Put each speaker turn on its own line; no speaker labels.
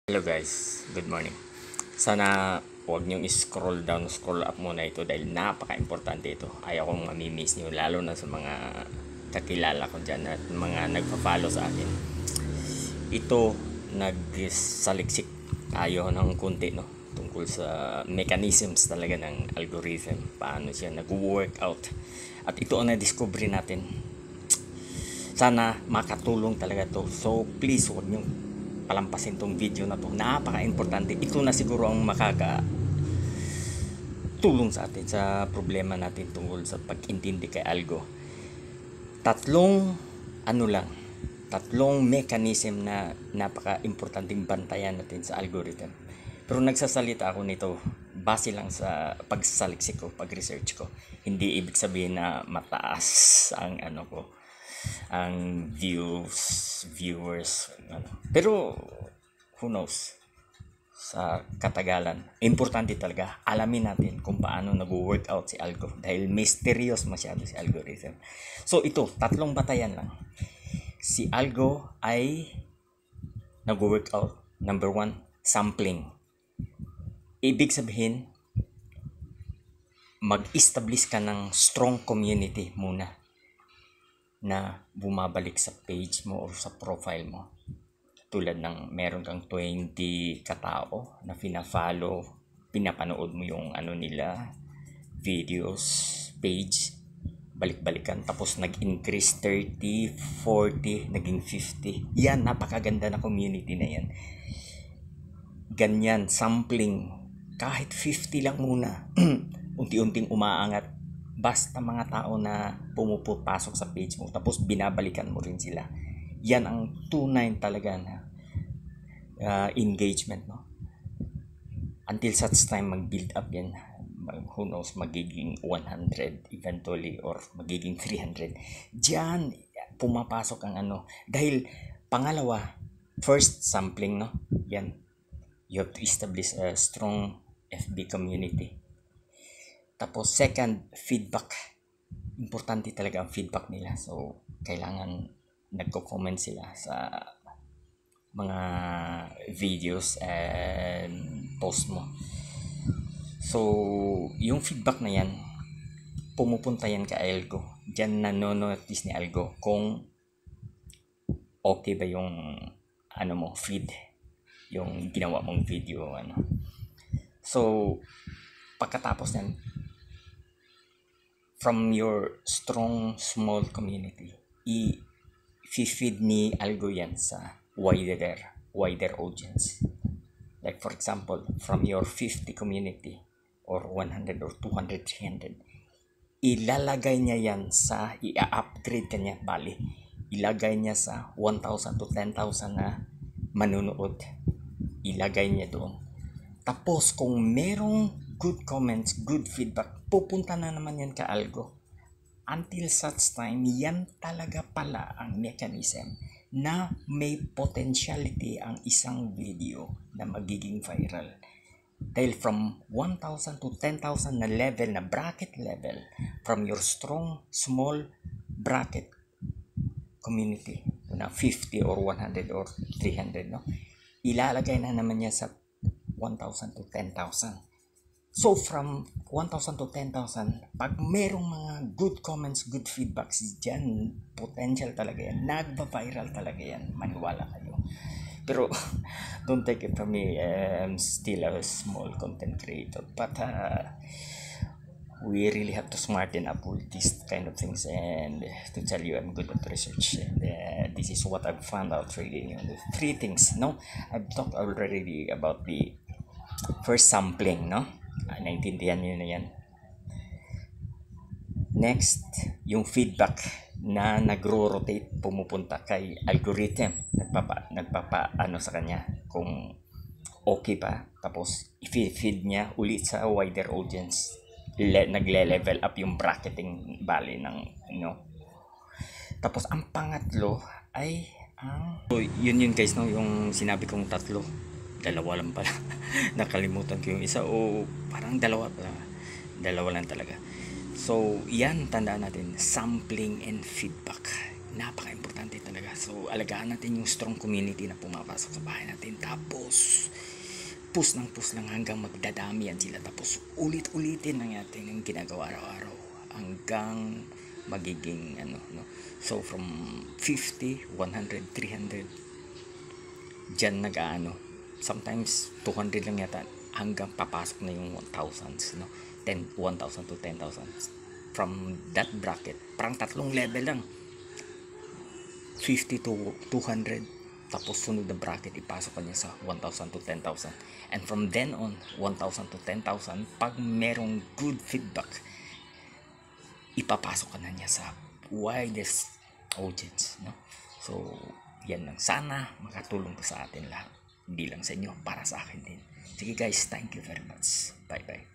Hello guys, good morning. Sana huwag niyong scroll down, scroll up muna ito dahil napaka-importante ito. Ayaw kong mamimiss niyo, lalo na sa mga kakilala ko dyan at mga nagpa-follow sa akin. Ito, nagsaliksik tayo ng konti, no? Tungkol sa mechanisms talaga ng algorithm, paano siya nag-work out. At ito ang na-discover natin. Sana makatulong talaga to. So please, huwag niyong palampasin tong video na to. Napaka-importante. Ito na siguro ang makakatulong sa atin sa problema natin tungkol sa pag-intindi kay algo. Tatlong mechanism na napaka-importanting bantayan natin sa algorithm. Pero nagsasalita ako nito base lang sa pagsasaliksik ko, pag-research ko. Hindi ibig sabihin na mataas ang ang viewers, pero who knows, sa katagalan importante talaga alamin natin kung paano nag-work out si algo dahil mysterious masyado si algorithm. So ito, tatlong batayan lang. Si algo ay nag-work out. Number 1, sampling. Ibig sabihin, mag-establish ka ng strong community muna na bumabalik sa page mo o sa profile mo. Tulad ng meron kang 20 katao na pina-follow, pinapanood mo yung nila, videos, page, balik-balikan, tapos nag-increase 30, 40, naging 50. Yan, napakaganda na community na yan. Ganyan, sampling, kahit 50 lang muna, unti-unting umaangat. Basta mga tao na pumupasok sa page mo tapos binabalikan mo rin sila. Yan ang tunay talaga na engagement, no? Until such time mag-build up yan. Who knows, magiging 100 eventually or magiging 300. Diyan pumapasok ang Dahil pangalawa, first sampling, no? Yan. You have to establish a strong FB community. Tapos second, feedback. Importante talaga ang feedback nila. So, kailangan nagko-comment sila sa mga videos and post mo. So, yung feedback na yan, pumupunta yan kay algo. Diyan nanonotice ni algo kung okay ba yung feed, yung ginawa mong video, So, pagkatapos yan, from your strong small community, i-feed ni algo yan sa wider audience. Like for example, from your 50 community or 100 or 200, 300, ilalagay niya yan sa i-upgrade kanya, ilagay niya sa 1,000 to 10,000 na manunood, ilagay niya doon. Tapos kung merong good comments, good feedback, pupunta na naman yan ka algo. Until such time, yan talaga pala ang mechanism na may potentiality ang isang video na magiging viral. Dahil from 1,000 to 10,000 na level, na bracket level, from your strong, small bracket community, na 50 or 100 or 300, no? Ilalagay na naman niya sa 1,000 to 10,000. So from 1,000 to 10,000, pag merong mga good comments, good feedbacks dyan, potential talaga yan, nagba-viral talaga yan, maniwala kayo. Pero don't take it from me, I'm still a small content creator, but we really have to smarten up with these kind of things. And to tell you, I'm good at research, and this is what I've found out really. The 3 things, no? I've talked already about the first sampling, no? Naintindihan nyo na yan. Next, yung feedback na nagro-rotate, pumupunta kay algorithm, nagpapa sa kanya kung okay pa, tapos i-feed niya ulit sa wider audience, nagle-level up yung bracketing ng Tapos ang pangatlo ay so, yun guys, no, yung sinabi kong tatlo, dalawa lang pala. Nakalimutan ko yung isa, o parang dalawa lang talaga. So yan, tandaan natin, sampling and feedback, napaka-importante talaga. So, alagaan natin yung strong community na pumapasok sa bahay natin. Tapos, push lang hanggang magdadami yan sila. Tapos, ulit-ulitin ang ating ginagawa araw-araw hanggang magiging ano, no? So, from 50, 100, 300, dyan nag-ano. Sometimes, 200 lang yata hanggang papasok na yung 1,000s, no? 1,000 to 10,000. From that bracket, parang tatlong level lang. 50 to 200, tapos sunod na bracket ipasok ka niya sa 1,000 to 10,000, and from then on 1,000 to 10,000, pag merong good feedback ipapasok ka na niya sa widest audience, no? So yan lang, sana makatulong to sa atin lahat, hindi lang sa inyo, para sa akin din. Sige guys, thank you very much, bye bye.